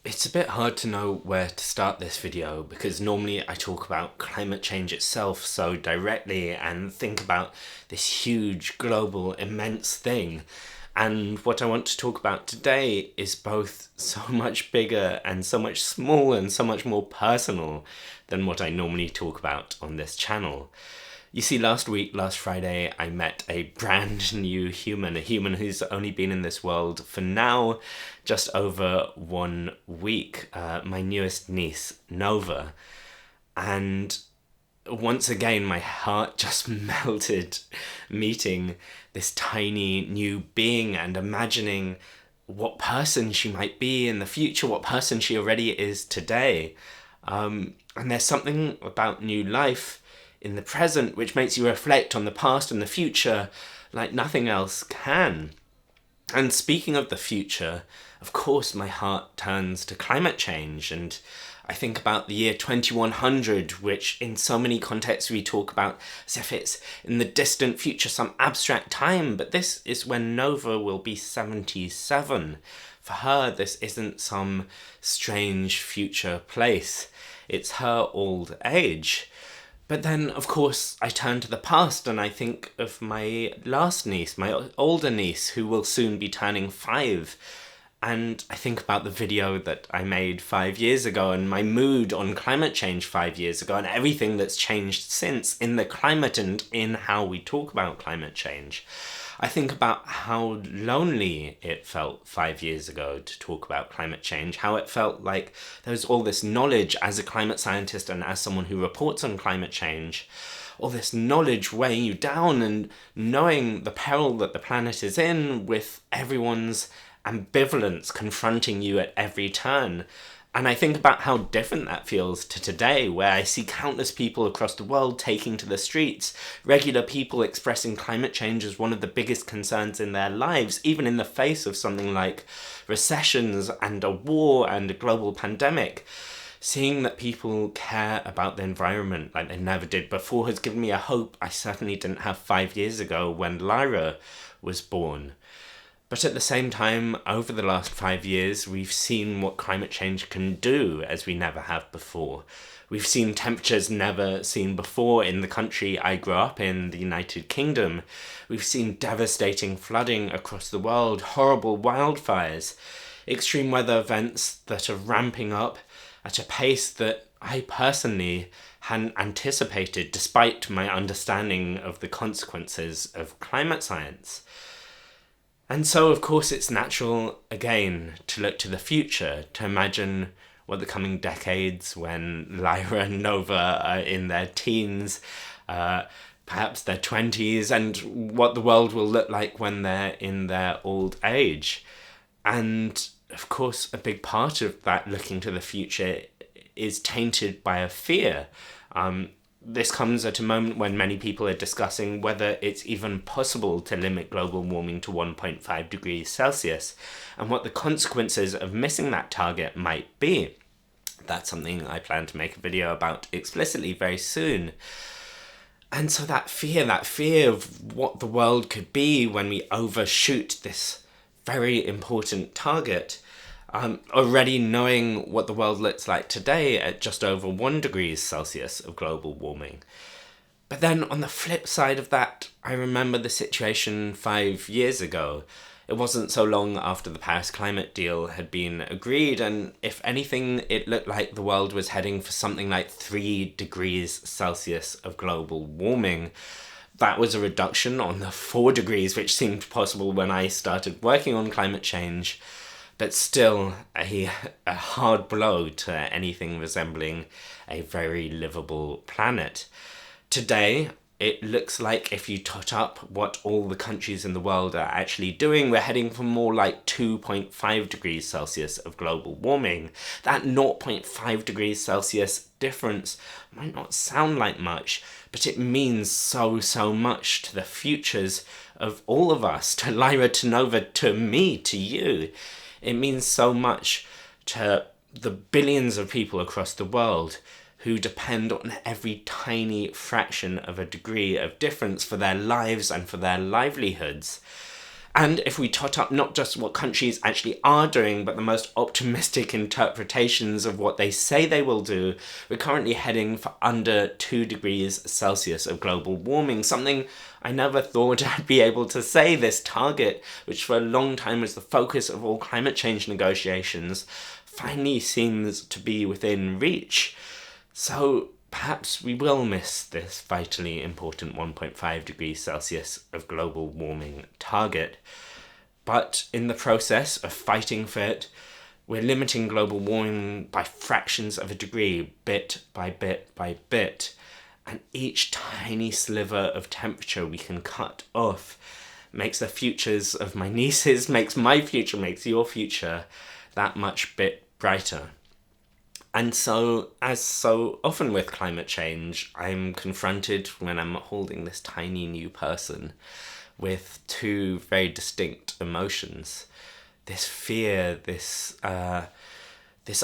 It's a bit hard to know where to start this video because normally I talk about climate change itself so directly and think about this huge global immense thing. And what I want to talk about today is both so much bigger and so much smaller and so much more personal than what I normally talk about on this channel. You see, last Friday, I met a brand new human, a human who's only been in this world for now just over 1 week, my newest niece, Nova. And once again, my heart just melted meeting this tiny new being and imagining what person she might be in the future, what person she already is today. And there's something about new life in the present which makes you reflect on the past and the future like nothing else can. And speaking of the future, of course my heart turns to climate change, and I think about the year 2100, which in so many contexts we talk about as if it's in the distant future, some abstract time, but this is when Nova will be 77. For her, this isn't some strange future place. It's her old age. But then, of course, I turn to the past and I think of my last niece, my older niece, who will soon be turning 5. And I think about the video that I made 5 years ago and my mood on climate change 5 years ago and everything that's changed since in the climate and in how we talk about climate change. I think about how lonely it felt 5 years ago to talk about climate change, how it felt like there was all this knowledge as a climate scientist and as someone who reports on climate change, all this knowledge weighing you down and knowing the peril that the planet is in with everyone's ambivalence confronting you at every turn. And I think about how different that feels to today, where I see countless people across the world taking to the streets, regular people expressing climate change as one of the biggest concerns in their lives, even in the face of something like recessions and a war and a global pandemic. Seeing that people care about the environment like they never did before has given me a hope I certainly didn't have 5 years ago when Lyra was born. But at the same time, over the last 5 years, we've seen what climate change can do as we never have before. We've seen temperatures never seen before in the country I grew up in, the United Kingdom. We've seen devastating flooding across the world, horrible wildfires, extreme weather events that are ramping up at a pace that I personally hadn't anticipated, despite my understanding of the consequences of climate science. And so, of course, it's natural, again, to look to the future, to imagine what the coming decades, when Lyra and Nova are in their teens, perhaps their 20s, and what the world will look like when they're in their old age. And, of course, a big part of that looking to the future is tainted by a fear. This comes at a moment when many people are discussing whether it's even possible to limit global warming to 1.5 degrees Celsius and what the consequences of missing that target might be. That's something I plan to make a video about explicitly very soon. And so that fear of what the world could be when we overshoot this very important target, already knowing what the world looks like today at just over 1 degrees Celsius of global warming. But then on the flip side of that, I remember the situation 5 years ago. It wasn't so long after the Paris climate deal had been agreed, and if anything, it looked like the world was heading for something like 3 degrees Celsius of global warming. That was a reduction on the 4 degrees, which seemed possible when I started working on climate change. But still a hard blow to anything resembling a very livable planet. Today, it looks like if you tot up what all the countries in the world are actually doing, we're heading for more like 2.5 degrees Celsius of global warming. That 0.5 degrees Celsius difference might not sound like much, but it means so much to the futures of all of us, to Lyra, to Nova, to me, to you. It means so much to the billions of people across the world who depend on every tiny fraction of a degree of difference for their lives and for their livelihoods. And if we tot up not just what countries actually are doing, but the most optimistic interpretations of what they say they will do, we're currently heading for under 2 degrees Celsius of global warming, something I never thought I'd be able to say. This target, which for a long time was the focus of all climate change negotiations, finally seems to be within reach. So perhaps we will miss this vitally important 1.5 degrees Celsius of global warming target. But in the process of fighting for it, we're limiting global warming by fractions of a degree, bit by bit by bit. And each tiny sliver of temperature we can cut off makes the futures of my nieces, makes my future, makes your future that much bit brighter. And so, as so often with climate change, I'm confronted when I'm holding this tiny new person with 2 very distinct emotions. This fear, this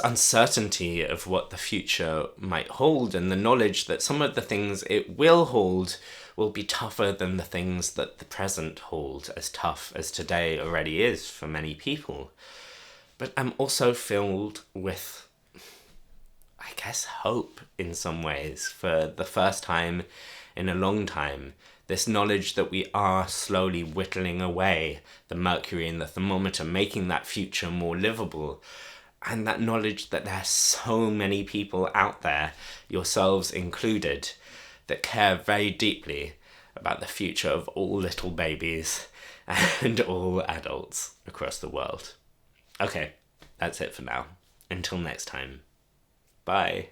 uncertainty of what the future might hold, and the knowledge that some of the things it will hold will be tougher than the things that the present hold, as tough as today already is for many people. But I'm also filled with, I guess, hope in some ways. For the first time in a long time, this knowledge that we are slowly whittling away the mercury in the thermometer, making that future more livable. And that knowledge that there's so many people out there, yourselves included, that care very deeply about the future of all little babies and all adults across the world. Okay, that's it for now. Until next time. Bye.